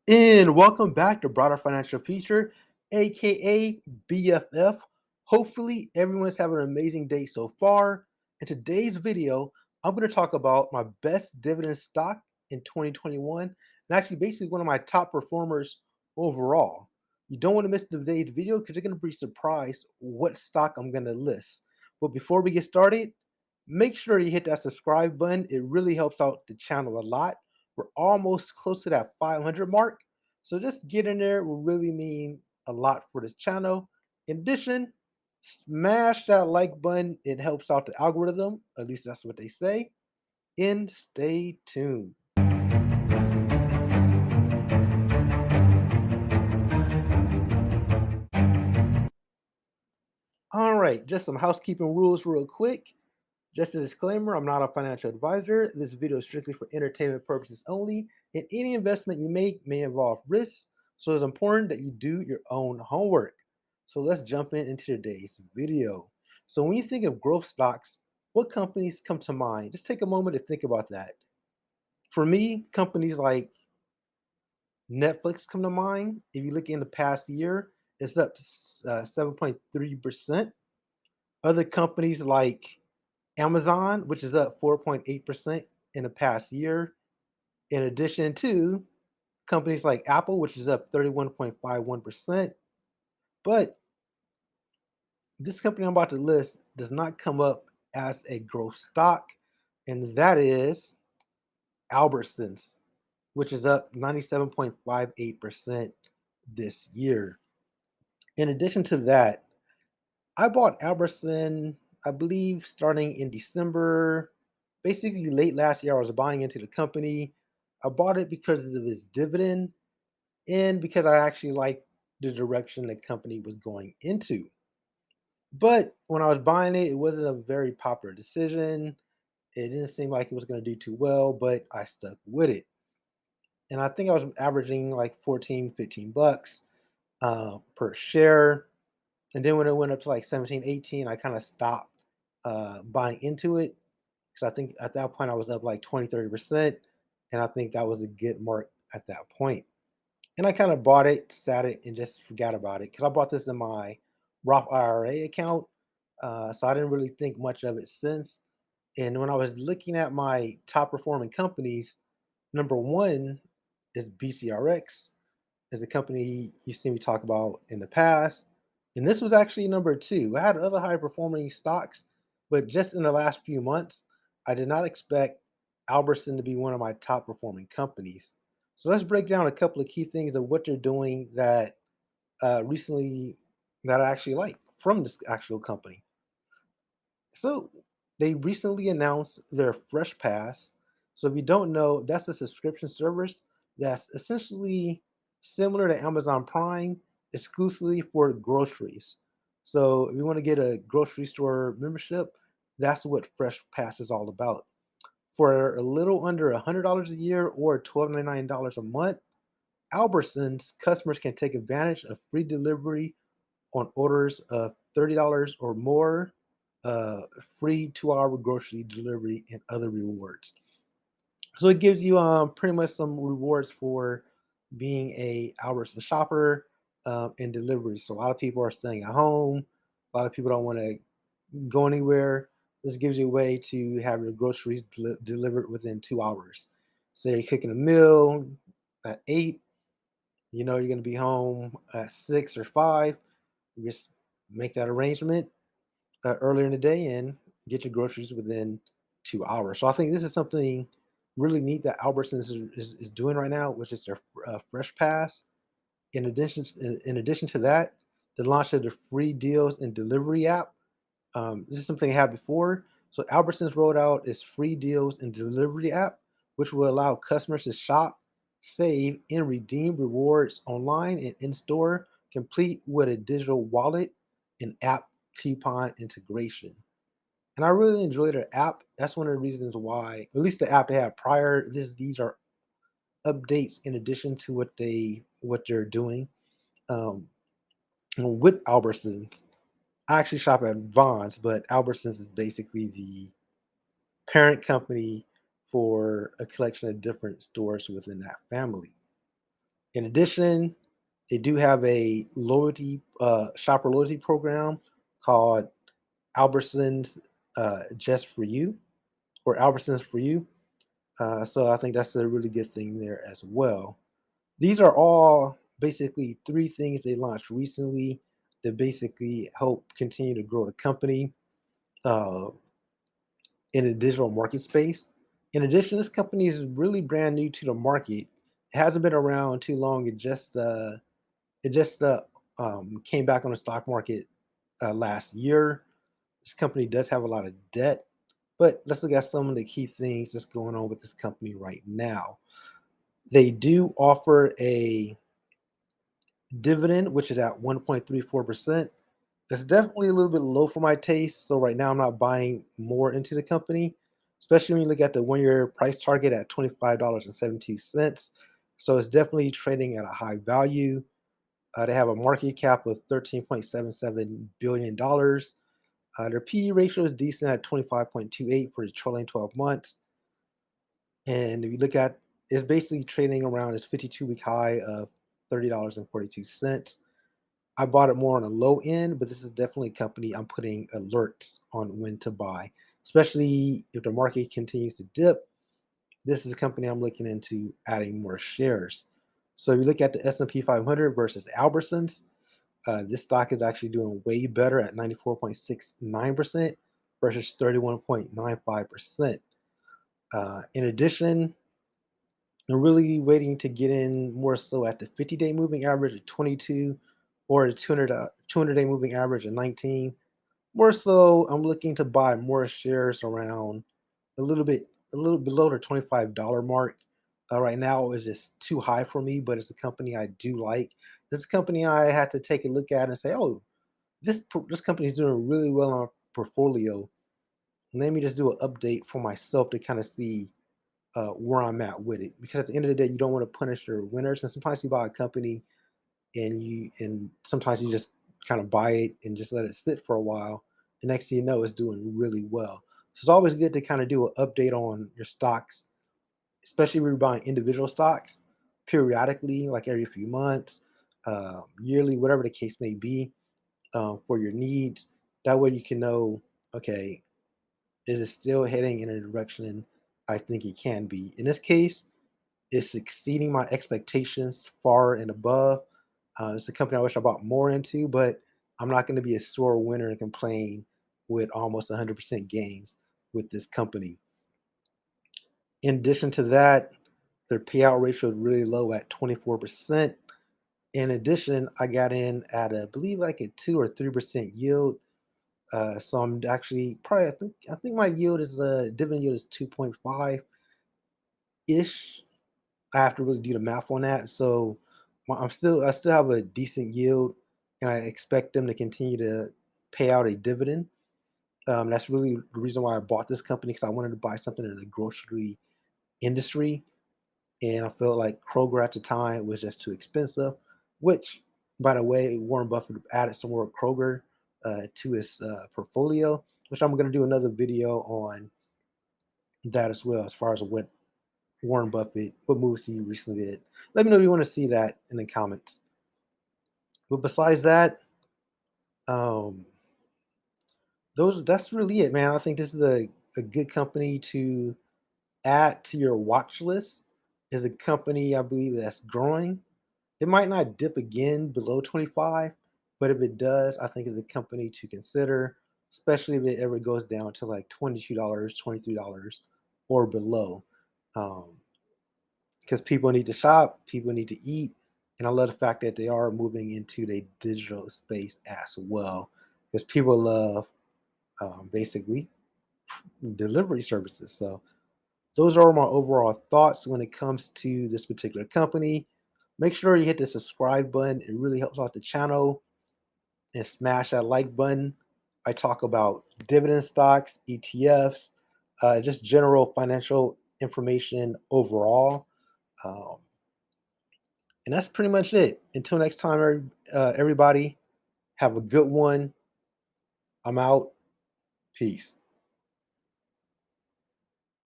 And welcome back to Broader Financial Future, aka BFF. Hopefully, everyone's having an amazing day so far. In today's video, I'm going to talk about my best dividend stock in 2021, and actually, basically, one of my top performers overall. You don't want to miss today's video because you're going to be surprised what stock I'm going to list. But before we get started, make sure you hit that subscribe button. It really helps out the channel a lot. We're almost close to that 500 mark. So just getting there will really mean a lot for this channel. In addition, smash that like button. It helps out the algorithm. At least that's what they say. And stay tuned. All right, just some housekeeping rules real quick. Just a disclaimer, I'm not a financial advisor. This video is strictly for entertainment purposes only, and any investment you make may involve risks, so it's important that you do your own homework. So let's jump into today's video. So when you think of growth stocks, what companies come to mind? Just take a moment to think about that. For me, companies like Netflix come to mind. If you look in the past year, it's up 7.3%. Other companies like Amazon, which is up 4.8% in the past year, in addition to companies like Apple, which is up 31.51%. But this company I'm about to list does not come up as a growth stock, and that is Albertsons, which is up 97.58% this year. In addition to that, I bought Albertson, I believe, starting in December. Basically, late last year, I was buying into the company. I bought it because of its dividend and because I actually liked the direction the company was going into. But when I was buying it, it wasn't a very popular decision. It didn't seem like it was going to do too well, but I stuck with it. And I think I was averaging like 14, 15 bucks per share. And then when it went up to like 17, 18, I kind of stopped buying into it. Because I think at that point I was up like 20, 30%. And I think that was a good mark at that point. And I kind of bought it, sat it, and just forgot about it. Because I bought this in my Roth IRA account. So I didn't really think much of it since. And when I was looking at my top performing companies, number one is BCRX, is a company you've seen me talk about in the past. And this was actually number two. I had other high performing stocks, but just in the last few months, I did not expect Albertson to be one of my top performing companies. So let's break down a couple of key things of what they're doing that recently that I actually like from this actual company. So they recently announced their Fresh Pass. So if you don't know, that's a subscription service that's essentially similar to Amazon Prime, exclusively for groceries. So if you want to get a grocery store membership, that's what Fresh Pass is all about. For a little under $100 a year or $12.99 a month, Albertsons customers can take advantage of free delivery on orders of $30 or more, uh, free 2-hour grocery delivery, and other rewards. So it gives you pretty much some rewards for being a Albertsons shopper and delivery. So a lot of people are staying at home. A lot of people don't want to go anywhere. This gives you a way to have your groceries delivered within 2 hours. Say you're cooking a meal at 8, you know you're going to be home at 6 or 5. You just make that arrangement earlier in the day and get your groceries within 2 hours. So I think this is something really neat that Albertsons is doing right now, which is their Fresh Pass. In addition to that, the launch of the free deals and delivery app. This is something they had before. So Albertsons rolled out its free deals and delivery app, which will allow customers to shop, save, and redeem rewards online and in store, complete with a digital wallet and app coupon integration. And I really enjoy their app. That's one of the reasons why, at least the app they had prior, these are updates in addition to what they're doing. Um, with Albertsons, I actually shop at Vaughn's, but Albertsons is basically the parent company for a collection of different stores within that family. In addition, they do have a loyalty shopper loyalty program called Albertsons Just for You or Albertsons for You. So I think that's a really good thing there as well. These are all basically three things they launched recently to basically help continue to grow the company uh, in the digital market space. In addition, this company is really brand new to the market. It hasn't been around too long. It just came back on the stock market last year. This company does have a lot of debt, but let's look at some of the key things that's going on with this company right now. They do offer a dividend, which is at 1.34%. That's definitely a little bit low for my taste. So right now I'm not buying more into the company, especially when you look at the 1 year price target at $25.72. So it's definitely trading at a high value. They have a market cap of $13.77 billion. Their PE ratio is decent at 25.28 for the trailing 12 months. And if you look at, it's basically trading around its 52-week high of $30.42. I bought it more on a low end, but this is definitely a company I'm putting alerts on when to buy, especially if the market continues to dip. This is a company I'm looking into adding more shares. So if you look at the S&P 500 versus Albertsons, this stock is actually doing way better at 94.69% versus 31.95%. In addition, I'm really waiting to get in more so at the 50-day moving average of 22 or the 200-day moving average of 19. More so, I'm looking to buy more shares around a little bit a little below the $25 mark. Right now, it's just too high for me, but it's a company I do like. This company I had to take a look at and say, oh, this company is doing really well on our portfolio. Let me just do an update for myself to kind of see where I'm at with it. Because at the end of the day, you don't want to punish your winners. And sometimes you buy a company and sometimes you just kind of buy it and just let it sit for a while. The next thing you know, it's doing really well. So it's always good to kind of do an update on your stocks, especially when you're buying individual stocks periodically, like every few months, yearly, whatever the case may be, for your needs. That way you can know, okay, is it still heading in a direction I think it can be? In this case, it's exceeding my expectations far and above. It's a company I wish I bought more into, but I'm not going to be a sore winner and complain with almost 100% gains with this company. In addition to that, their payout ratio is really low at 24%. In addition, I got in at I believe like a 2 or 3% yield. So I'm actually probably I think my yield is dividend yield is 2.5 ish. I have to really do the math on that. So I still have a decent yield, and I expect them to continue to pay out a dividend. That's really the reason why I bought this company because I wanted to buy something in the grocery industry, and I felt like Kroger at the time was just too expensive. Which, by the way, Warren Buffett added some more Kroger to his portfolio, which I'm going to do another video on that as well, as far as what moves he recently did. Let me know if you want to see that in the comments. But besides that, um, that's really it, man. I think this is a good company to add to your watch list. Is a company I believe that's growing. It might not dip again below 25, but if it does, I think it's a company to consider, especially if it ever goes down to like $22, $23 or below. Um, because people need to shop, people need to eat, and I love the fact that they are moving into the digital space as well, because people love basically delivery services. So those are my overall thoughts when it comes to this particular company. Make sure you hit the subscribe button; it really helps out the channel, and smash that like button. I talk about dividend stocks, ETFs, just general financial information overall. Um, And that's pretty much it. Until next time, everybody, have a good one. I'm out. Peace.